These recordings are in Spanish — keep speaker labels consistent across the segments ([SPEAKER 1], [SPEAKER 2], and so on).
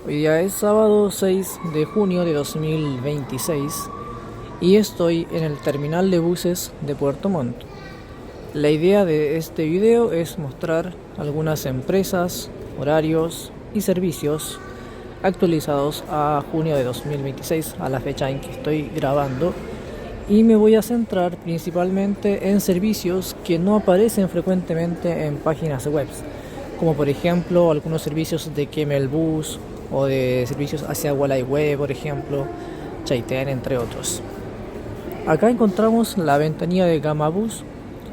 [SPEAKER 1] Hoy día es sábado 6 de junio de 2026 y estoy en el terminal de buses de Puerto Montt. La idea de este video es mostrar algunas empresas, horarios y servicios actualizados a junio de 2026, a la fecha en que estoy grabando, y me voy a centrar principalmente en servicios que no aparecen frecuentemente en páginas web, como por ejemplo algunos servicios de Kemelbus o de servicios hacia Hualaihue, por ejemplo, Chaitén, entre otros. Acá encontramos la ventanilla de Gamabus,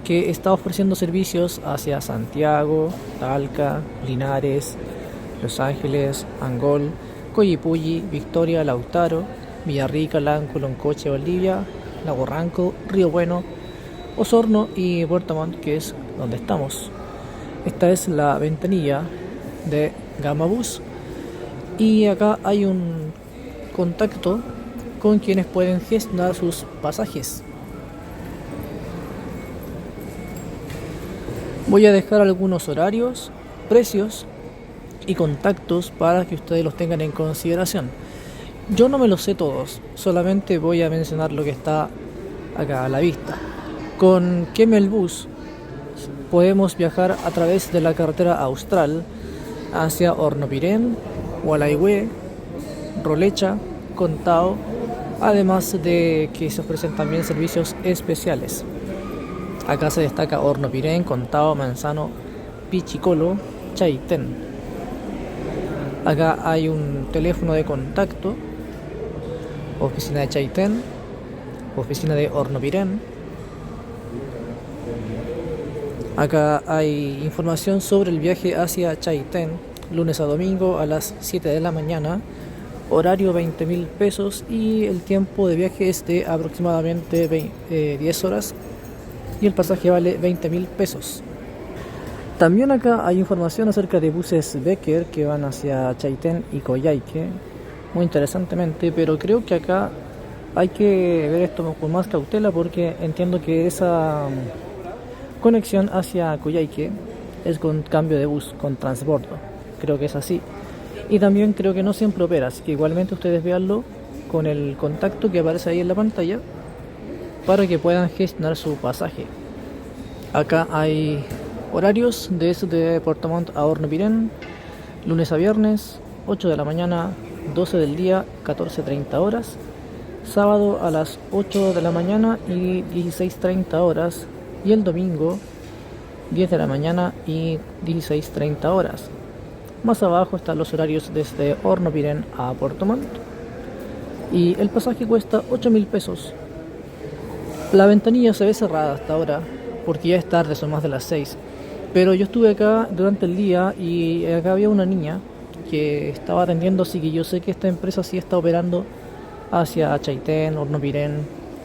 [SPEAKER 1] que está ofreciendo servicios hacia Santiago, Talca, Linares, Los Ángeles, Angol, Coyipulli, Victoria, Lautaro, Villarrica, Lanco, Loncoche, Valdivia, Lago Ranco, Río Bueno, Osorno y Puerto Montt, que es donde estamos. Esta es la ventanilla de Gamabus y acá hay un contacto con quienes pueden gestionar sus pasajes. Voy a dejar algunos horarios, precios y contactos para que ustedes los tengan en consideración. Yo no me los sé todos, solamente voy a mencionar lo que está acá a la vista. Con Kemelbus podemos viajar a través de la carretera austral hacia Hornopiren, Hualaihue, Rolecha, Contao, además de que se ofrecen también servicios especiales. Acá se destaca Hornopiren, Contao, Manzano, Pichicolo, Chaitén. Acá hay un teléfono de contacto, oficina de Chaitén, oficina de Hornopiren. Acá hay información sobre el viaje hacia Chaitén, lunes a domingo a las 7 de la mañana, horario 20.000 pesos y el tiempo de viaje es de aproximadamente 10 horas y el pasaje vale 20.000 pesos. También acá hay información acerca de buses Becker que van hacia Chaitén y Coyhaique, muy interesantemente, pero creo que acá hay que ver esto con más cautela porque entiendo que esa conexión hacia Coyhaique es con cambio de bus, con transbordo, creo que es así. Y también creo que no siempre opera, así que igualmente ustedes veanlo con el contacto que aparece ahí en la pantalla para que puedan gestionar su pasaje. Acá hay horarios de Puerto Montt a Hornopiren, lunes a viernes, 8 de la mañana, 12 del día, 14:30 horas, sábado a las 8 de la mañana y 16:30 horas, y el domingo 10 de la mañana y 16:30 horas. Más abajo están los horarios desde Hornopiren a Puerto Montt y el pasaje cuesta 8.000 pesos. La ventanilla se ve cerrada hasta ahora porque ya es tarde, son más de las 6, pero yo estuve acá durante el día y acá había una niña que estaba atendiendo, así que yo sé que esta empresa sí está operando hacia Chaitén, Hornopiren,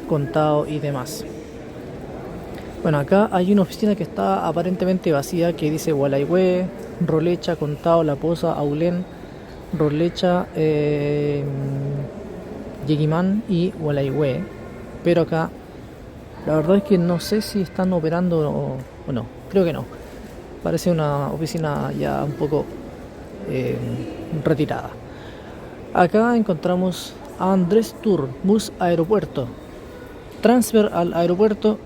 [SPEAKER 1] Contao y demás. Bueno, acá hay una oficina que está aparentemente vacía, que dice Hualaihue, Rolecha, Contao, La Poza, Aulén, Rolecha, Yeguimán y Hualaihue. Pero acá la verdad es que no sé si están operando o no, creo que no. Parece una oficina ya un poco retirada. Acá encontramos a Andrés Tour, bus aeropuerto, transfer al aeropuerto.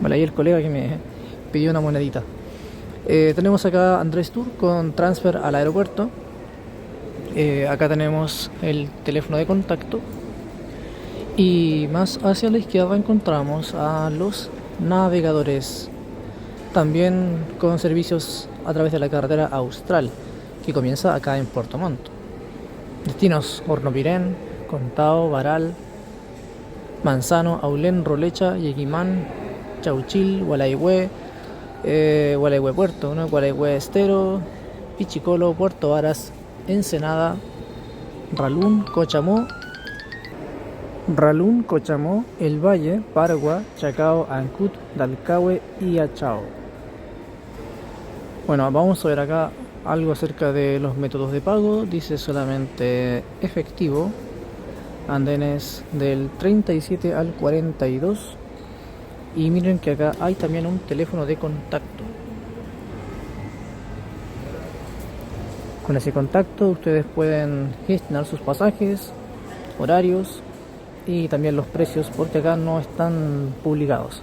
[SPEAKER 1] Vale, ahí el colega que me pidió una monedita. Tenemos acá Andrés Tour con transfer al aeropuerto. Acá tenemos el teléfono de contacto. Y más hacia la izquierda encontramos a los navegadores, también con servicios a través de la carretera austral, que comienza acá en Puerto Montt. Destinos: Hornopiren, Contao, Baral, Manzano, Aulén, Rolecha, Yeguimán, Chauchil, Hualaihue, Hualaihue Puerto, ¿no? Hualaihue Estero, Pichicolo, Puerto Varas, Ensenada, Ralún, Cochamó, El Valle, Pargua, Chacao, Ancud, Dalcahue y Achao. Bueno, vamos a ver acá algo acerca de los métodos de pago. Dice solamente efectivo, andenes del 37 al 42 Y miren que acá hay también un teléfono de contacto. Con ese contacto ustedes pueden gestionar sus pasajes, horarios y también los precios, porque acá no están publicados.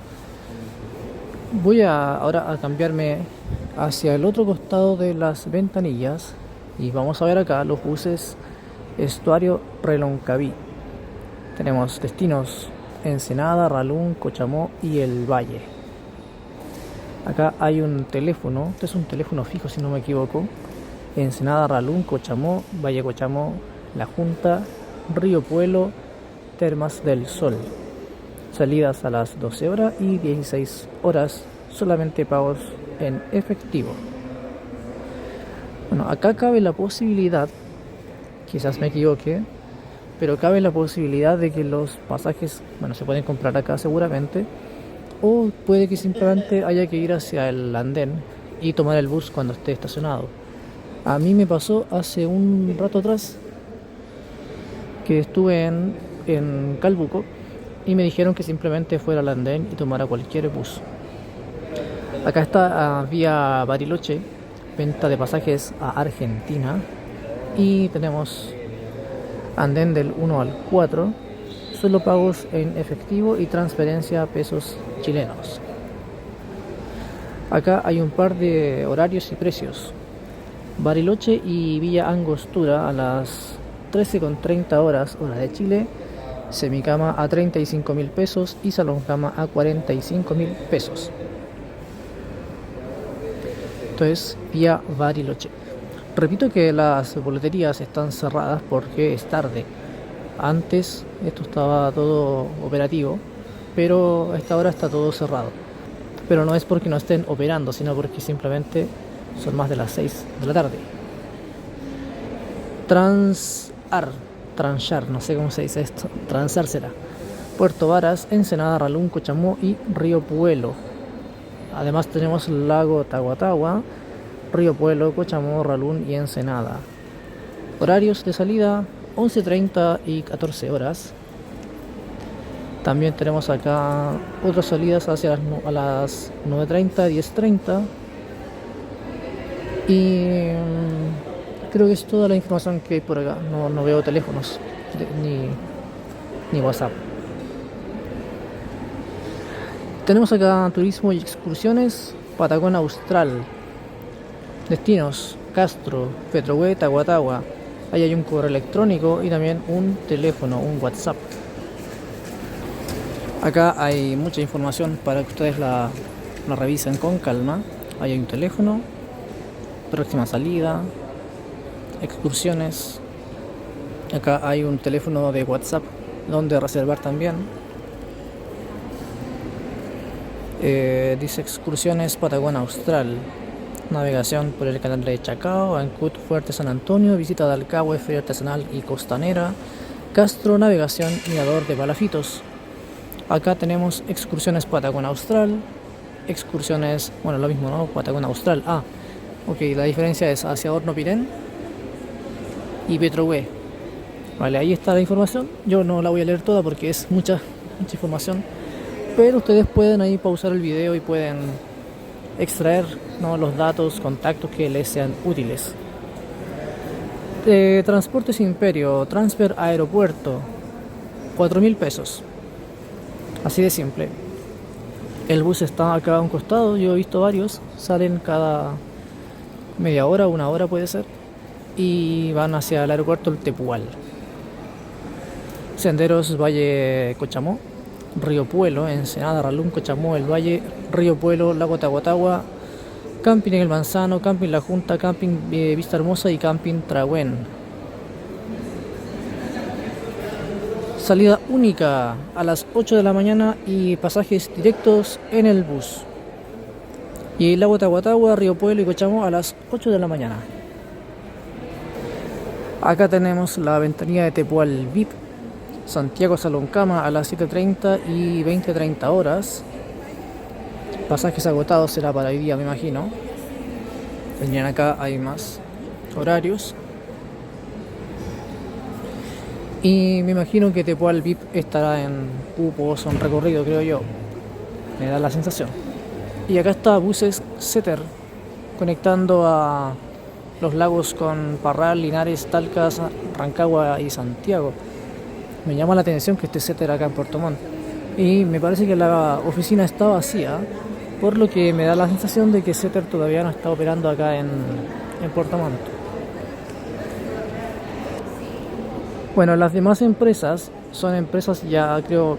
[SPEAKER 1] Voy ahora a cambiarme hacia el otro costado de las ventanillas y vamos a ver acá los buses Estuario Reloncaví. Tenemos destinos Ensenada, Ralún, Cochamó y El Valle. Acá hay un teléfono, este es un teléfono fijo si no me equivoco. Ensenada, Ralún, Cochamó, Valle Cochamó, La Junta, Río Puelo, Termas del Sol. Salidas a las 12 horas y 16 horas, solamente pagos en efectivo. Bueno, acá cabe la posibilidad, quizás me equivoque, pero cabe la posibilidad de que los pasajes, bueno, se pueden comprar acá seguramente, o puede que simplemente haya que ir hacia el andén y tomar el bus cuando esté estacionado. A mí me pasó hace un rato atrás que estuve en Calbuco y me dijeron que simplemente fuera al andén y tomara cualquier bus. Acá está vía Bariloche, venta de pasajes a Argentina, y tenemos andén del 1 al 4, solo pagos en efectivo y transferencia a pesos chilenos. Acá hay un par de horarios y precios. Bariloche y Villa Angostura a las 13:30 horas, hora de Chile, semicama a 35.000 pesos y salón cama a 45.000 pesos. Esto es vía Bariloche. Repito que las boleterías están cerradas porque es tarde. Antes esto estaba todo operativo, pero a esta hora está todo cerrado. Pero no es porque no estén operando, sino porque simplemente son más de las 6 de la tarde. Tranchar, no sé cómo se dice esto, transar será. Puerto Varas, Ensenada, Ralún, Cochamó y Río Puelo. Además tenemos Lago Tahuatahua, Río Puelo, Cochamó, Ralún y Ensenada. Horarios de salida 11:30 y 14 horas. También tenemos acá otras salidas hacia las 9:30, 10:30. Y creo que es toda la información que hay por acá. No veo teléfonos ni WhatsApp. Tenemos acá turismo y excursiones, Patagón Austral, destinos Castro, Petrohue, Tahuatahua. Ahí hay un correo electrónico y también un teléfono, un WhatsApp. Acá hay mucha información para que ustedes la revisen con calma. Ahí hay un teléfono, próxima salida, excursiones. Acá hay un teléfono de WhatsApp donde reservar también. Dice excursiones Patagón Austral, navegación por el canal de Chacao, Ancud, Fuerte San Antonio, visita de Alcagüe, feria artesanal y costanera, Castro, navegación, mirador de Palafitos. Acá tenemos excursiones Patagón Austral, excursiones, bueno, lo mismo, ¿no? Patagón Austral. Ok, la diferencia es hacia Horno Pirén y Petrohue. Vale, ahí está la información. Yo no la voy a leer toda porque es mucha información, pero ustedes pueden ahí pausar el video y pueden extraer, ¿no?, los datos, contactos que les sean útiles. Transportes Imperio, transfer aeropuerto, 4.000 pesos. Así de simple. El bus está acá a un costado, yo he visto varios, salen cada media hora, una hora puede ser, y van hacia el aeropuerto El Tepual. Senderos Valle Cochamó, Río Puelo, Ensenada, Ralún, Cochamó, El Valle, Río Puelo, Lago Tahuatahua, Camping en el Manzano, Camping La Junta, Camping Vista Hermosa y Camping Trahuen. Salida única a las 8 de la mañana y pasajes directos en el bus. Y Lago Tahuatahua, Río Puelo y Cochamó a las 8 de la mañana. Acá tenemos la ventanilla de Tepual VIP, Santiago Saloncama a las 7:30 y 20:30 horas. Pasajes agotados será para hoy día, me imagino. Venían acá, hay más horarios. Y me imagino que Tepual VIP estará en cupos o en recorrido, creo yo. Me da la sensación. Y acá está buses Setter conectando a los lagos con Parral, Linares, Talca, Rancagua y Santiago. Me llama la atención que esté Setter acá en Puerto Montt. Y me parece que la oficina está vacía, por lo que me da la sensación de que Setter todavía no está operando acá en Puerto Montt. Bueno, las demás empresas son empresas ya creo,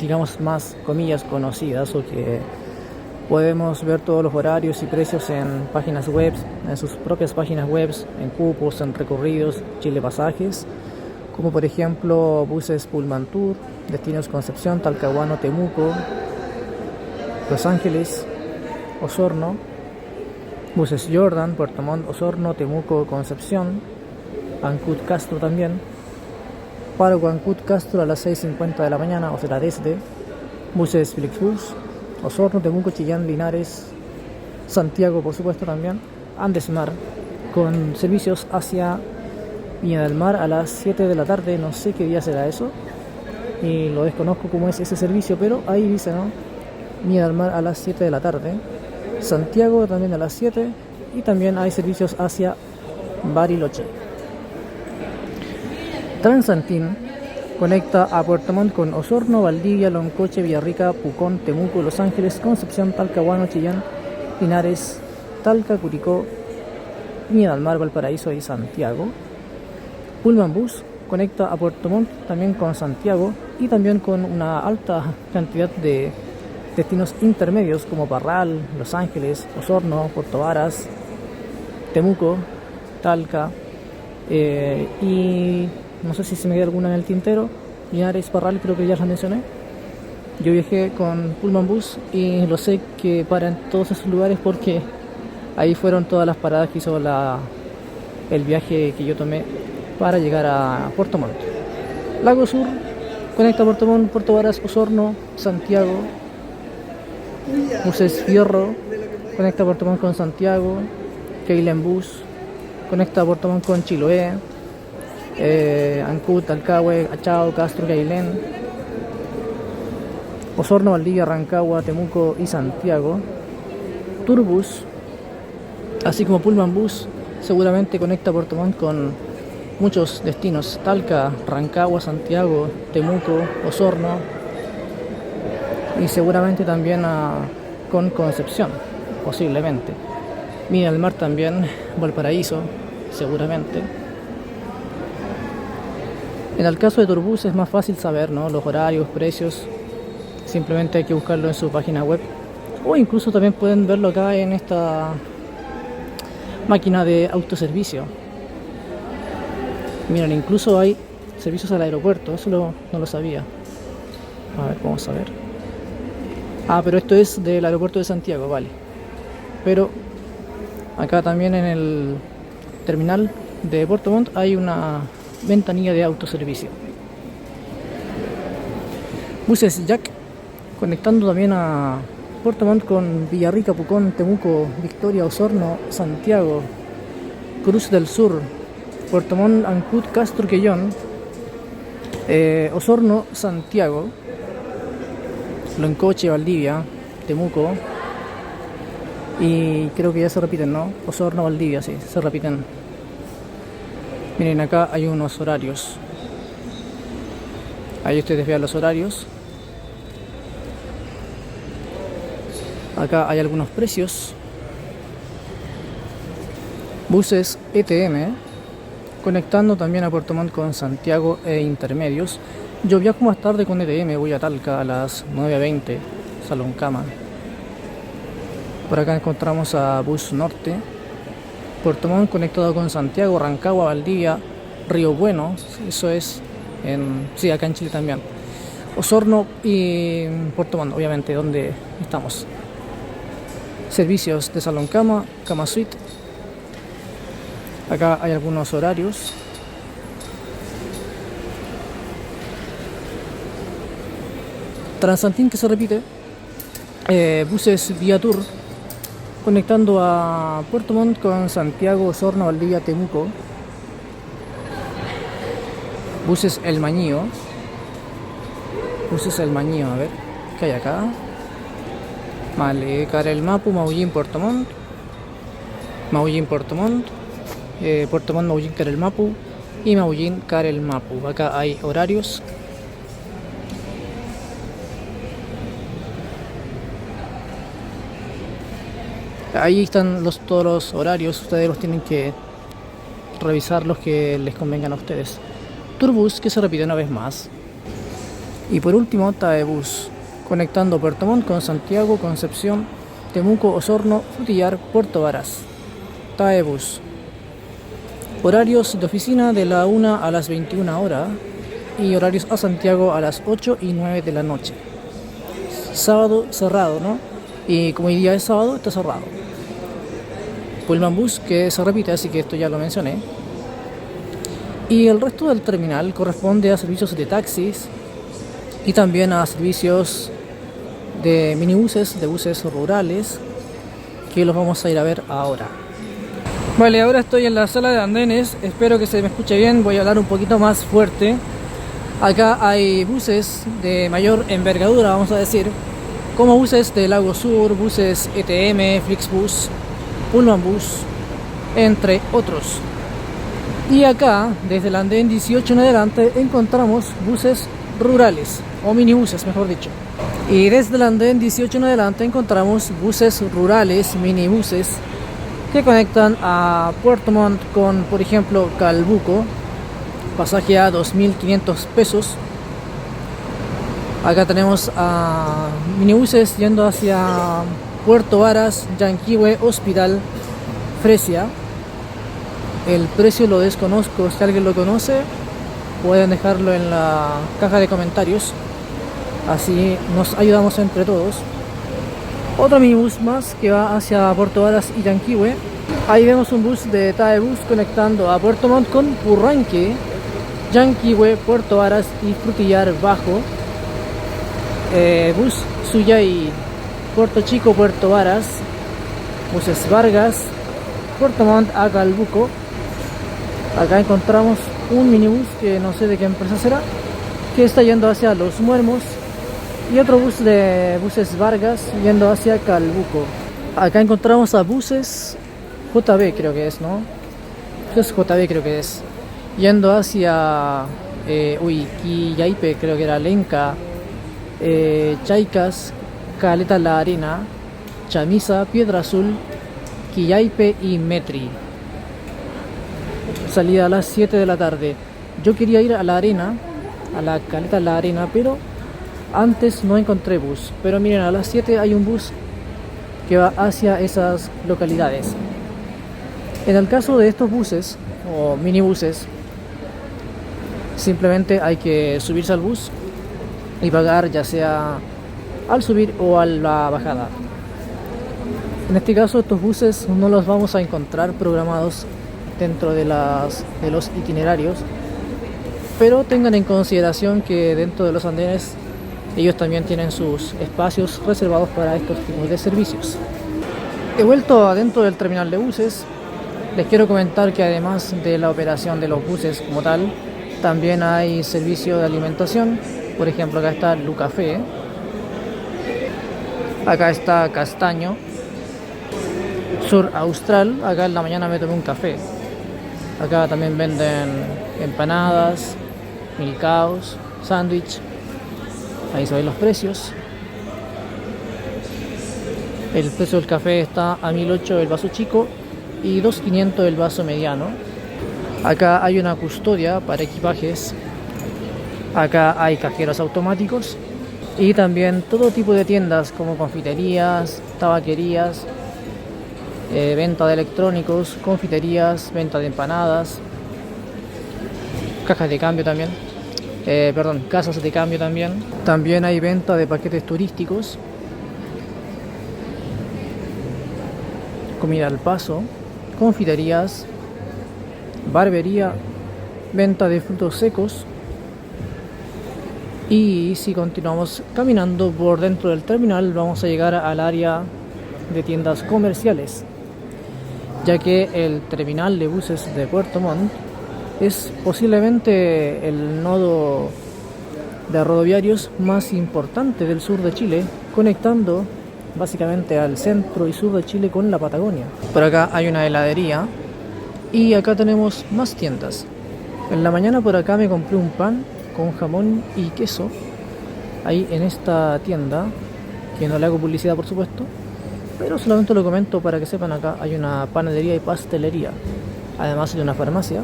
[SPEAKER 1] digamos, más comillas conocidas, o que podemos ver todos los horarios y precios en páginas web, en sus propias páginas web, en cupos, en recorridos, Chile Pasajes, como por ejemplo buses Pullman Tour, destinos Concepción, Talcahuano, Temuco, Los Ángeles, Osorno, buses Jordan, Puerto Montt, Osorno, Temuco, Concepción, Ancud Castro también, paro Ancud Castro a las 6:50 de la mañana, o sea, desde buses Flixbus, Osorno, Temuco, Chillán, Linares, Santiago por supuesto también, Andesmar, con servicios hacia Viña del Mar a las 7 de la tarde, no sé qué día será eso, y lo desconozco cómo es ese servicio, pero ahí dice, ¿no? Viña del Mar a las 7 de la tarde, Santiago también a las 7, y también hay servicios hacia Bariloche. Transantin conecta a Puerto Montt con Osorno, Valdivia, Loncoche, Villarrica, Pucón, Temuco, Los Ángeles, Concepción, Talcahuano, Chillán, Linares, Talca, Curicó, Viña del Mar, Valparaíso y Santiago. Pullman Bus conecta a Puerto Montt también con Santiago y también con una alta cantidad de destinos intermedios como Parral, Los Ángeles, Osorno, Puerto Varas, Temuco, Talca y no sé si se me queda alguna en el tintero. Linares, Parral, creo que ya las mencioné. Yo viajé con Pullman Bus y lo sé que para en todos esos lugares porque ahí fueron todas las paradas que hizo el viaje que yo tomé para llegar a Puerto Montt. Lago Sur conecta Puerto Montt, Puerto Varas, Osorno, Santiago. Buses Fierro conecta Puerto Montt con Santiago. Keilen Bus conecta Puerto Montt con Chiloé, Ancud, Talcahué, Achao, Castro, Keilen, Osorno, Valdivia, Rancagua, Temuco y Santiago. Turbus, así como Pullman Bus, seguramente conecta Puerto Montt con muchos destinos: Talca, Rancagua, Santiago, Temuco, Osorno y seguramente también con Concepción, posiblemente. Viña del Mar también, Valparaíso, seguramente. En el caso de Turbus es más fácil saber, ¿no?, los horarios, precios. Simplemente hay que buscarlo en su página web, o incluso también pueden verlo acá en esta máquina de autoservicio. Miren, incluso hay servicios al aeropuerto, eso no lo sabía. A ver, vamos a ver. Pero esto es del aeropuerto de Santiago, vale. Pero acá también en el terminal de Puerto Montt hay una ventanilla de autoservicio. Buses Jack conectando también a Puerto Montt con Villarrica, Pucón, Temuco, Victoria, Osorno, Santiago, Cruz del Sur, Puerto Montt, Ancud, Castro, Quellón, Osorno, Santiago, Loncoche, Valdivia, Temuco, y creo que ya se repiten, ¿no? Osorno, Valdivia, sí, se repiten. Miren, acá hay unos horarios. Ahí ustedes vean los horarios. Acá hay algunos precios. Buses ETM conectando también a Puerto Montt con Santiago e intermedios. Yo viajo más tarde con ETM, voy a Talca a las 9:20, Salón Cama. Por acá encontramos a Bus Norte, Puerto Montt conectado con Santiago, Rancagua, Valdivia, Río Bueno, eso es sí, acá en Chile también. Osorno y Puerto Montt, obviamente, donde estamos. Servicios de Salón Cama, Cama Suite. Acá hay algunos horarios. Transantin, que se repite. Buses Vía Tour conectando a Puerto Montt con Santiago, Osorno, Valdivia, Temuco. Buses El Mañío. Buses El Mañío, a ver, ¿qué hay acá? Vale, Carel Mapu, Maullín, Puerto Montt. Maullín, Puerto Montt. Puerto Montt, Maullín, Carelmapu y Maullín, Carelmapu. Acá hay horarios. Ahí están todos los horarios, ustedes los tienen que revisar los que les convengan a ustedes. Turbus, que se repite una vez más. Y por último, Taebus, conectando Puerto Montt con Santiago, Concepción, Temuco, Osorno, Frutillar, Puerto Varas. Taebus. Horarios de oficina de la 1 a las 21 horas y horarios a Santiago a las 8 y 9 de la noche. Sábado cerrado, ¿no? Y como hoy día es sábado, está cerrado. Pullman Bus, que se repite, así que esto ya lo mencioné. Y el resto del terminal corresponde a servicios de taxis y también a servicios de minibuses, de buses rurales, que los vamos a ir a ver ahora. Vale, ahora estoy en la sala de andenes, espero que se me escuche bien, voy a hablar un poquito más fuerte. Acá hay buses de mayor envergadura, vamos a decir, como buses de Lago Sur, buses ETM, Flixbus, Pullman Bus, entre otros. Y acá, desde el andén 18 en adelante, encontramos buses rurales, o minibuses mejor dicho. Y desde el andén 18 en adelante encontramos buses rurales, minibuses, que conectan a Puerto Montt con, por ejemplo, Calbuco, pasaje a 2.500 pesos. Acá tenemos a minibuses yendo hacia Puerto Varas, Yanquihue, Hospital, Fresia. El precio lo desconozco, si alguien lo conoce pueden dejarlo en la caja de comentarios, así nos ayudamos entre todos. Otro minibus más que va hacia Puerto Varas y Yanquihue. Ahí vemos un bus de Taebus conectando a Puerto Montt con Purranque, Yanquihue, Puerto Varas y Frutillar Bajo. Bus Suyay, Puerto Chico, Puerto Varas. Buses Vargas, Puerto Montt a Calbuco. Acá encontramos un minibus que no sé de qué empresa será, que está yendo hacia Los Muermos, y otro bus de buses Vargas yendo hacia Calbuco. Acá encontramos a buses JB, creo que es, ¿no? Es JB, creo que es, yendo hacia Quillaipe, creo que era Lenca, Chaicas, Caleta La Arena, Chamisa, Piedra Azul, Quillaipe y Metri. Salida a las 7 de la tarde. Yo quería ir a la arena, a la Caleta La Arena, pero antes no encontré bus. Pero miren, a las 7 hay un bus que va hacia esas localidades. En el caso de estos buses o minibuses, simplemente hay que subirse al bus y pagar, ya sea al subir o a la bajada. En este caso, estos buses no los vamos a encontrar programados dentro de los itinerarios, pero tengan en consideración que dentro de los andenes ellos también tienen sus espacios reservados para estos tipos de servicios. He vuelto adentro del terminal de buses. Les quiero comentar que además de la operación de los buses como tal, también hay servicio de alimentación. Por ejemplo, acá está Lucafé, acá está Castaño, Sur Austral. Acá en la mañana me tomé un café. Acá también venden empanadas, milcaos, sándwich. Ahí se ven los precios. El precio del café está a 1.800 el vaso chico y 2.500 el vaso mediano. Acá hay una custodia para equipajes. Acá hay cajeros automáticos y también todo tipo de tiendas como confiterías, tabaquerías, venta de electrónicos, confiterías, venta de empanadas, cajas de cambio también, casas de cambio también. También hay venta de paquetes turísticos, comida al paso, confiterías, barbería, venta de frutos secos. Y si continuamos caminando por dentro del terminal, vamos a llegar al área de tiendas comerciales, ya que el terminal de buses de Puerto Montt es posiblemente el nodo de rodoviarios más importante del sur de Chile, conectando básicamente al centro y sur de Chile con la Patagonia. Por acá hay una heladería Y acá tenemos más tiendas. En la mañana por acá me compré un pan con jamón y queso. Ahí en esta tienda, que no le hago publicidad por supuesto, pero solamente lo comento para que sepan, acá hay una panadería y pastelería, además de una farmacia,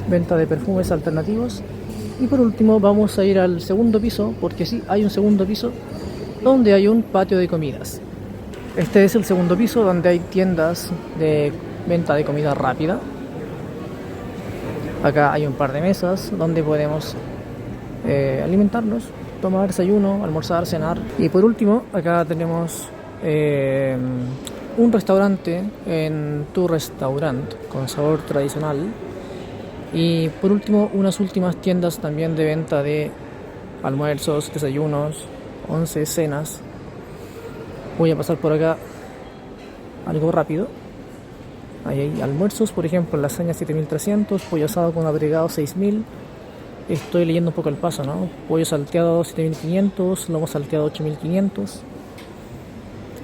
[SPEAKER 1] venta de perfumes alternativos. Y por último vamos a ir al segundo piso, porque sí, hay un segundo piso donde hay un patio de comidas. Este es el segundo piso donde hay tiendas de venta de comida rápida. Acá hay un par de mesas donde podemos alimentarnos, tomar desayuno, almorzar, cenar. Y por último, acá tenemos un restaurante en Tu Restaurant con sabor tradicional. Y por último, unas últimas tiendas también de venta de almuerzos, desayunos, once, cenas. Voy a pasar por acá algo rápido. Ahí hay almuerzos, por ejemplo, lasaña 7300, pollo asado con agregado 6000. Estoy leyendo un poco el paso, ¿no? Pollo salteado 7500, lomo salteado 8500.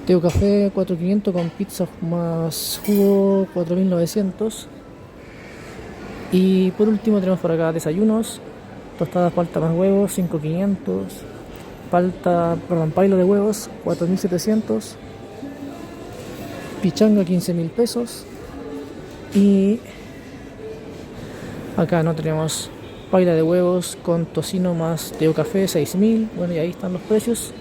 [SPEAKER 1] Teo café 4500 con pizza más jugo 4900. Y por último tenemos por acá desayunos, tostadas palta más huevos 5500, pailo de huevos 4700, pichanga 15000 pesos. Y acá no tenemos paila de huevos con tocino más teo café 6000. Bueno, y ahí están los precios.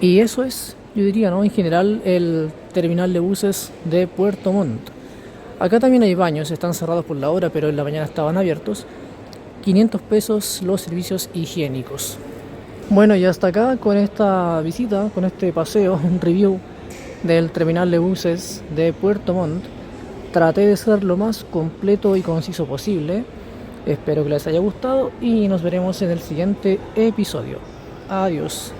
[SPEAKER 1] Y eso es, yo diría, ¿no? En general, el terminal de buses de Puerto Montt. Acá también hay baños, están cerrados por la hora, pero en la mañana estaban abiertos. 500 pesos los servicios higiénicos. Bueno, y hasta acá con esta visita, con este paseo, un review del terminal de buses de Puerto Montt. Traté de ser lo más completo y conciso posible. Espero que les haya gustado y nos veremos en el siguiente episodio. Adiós.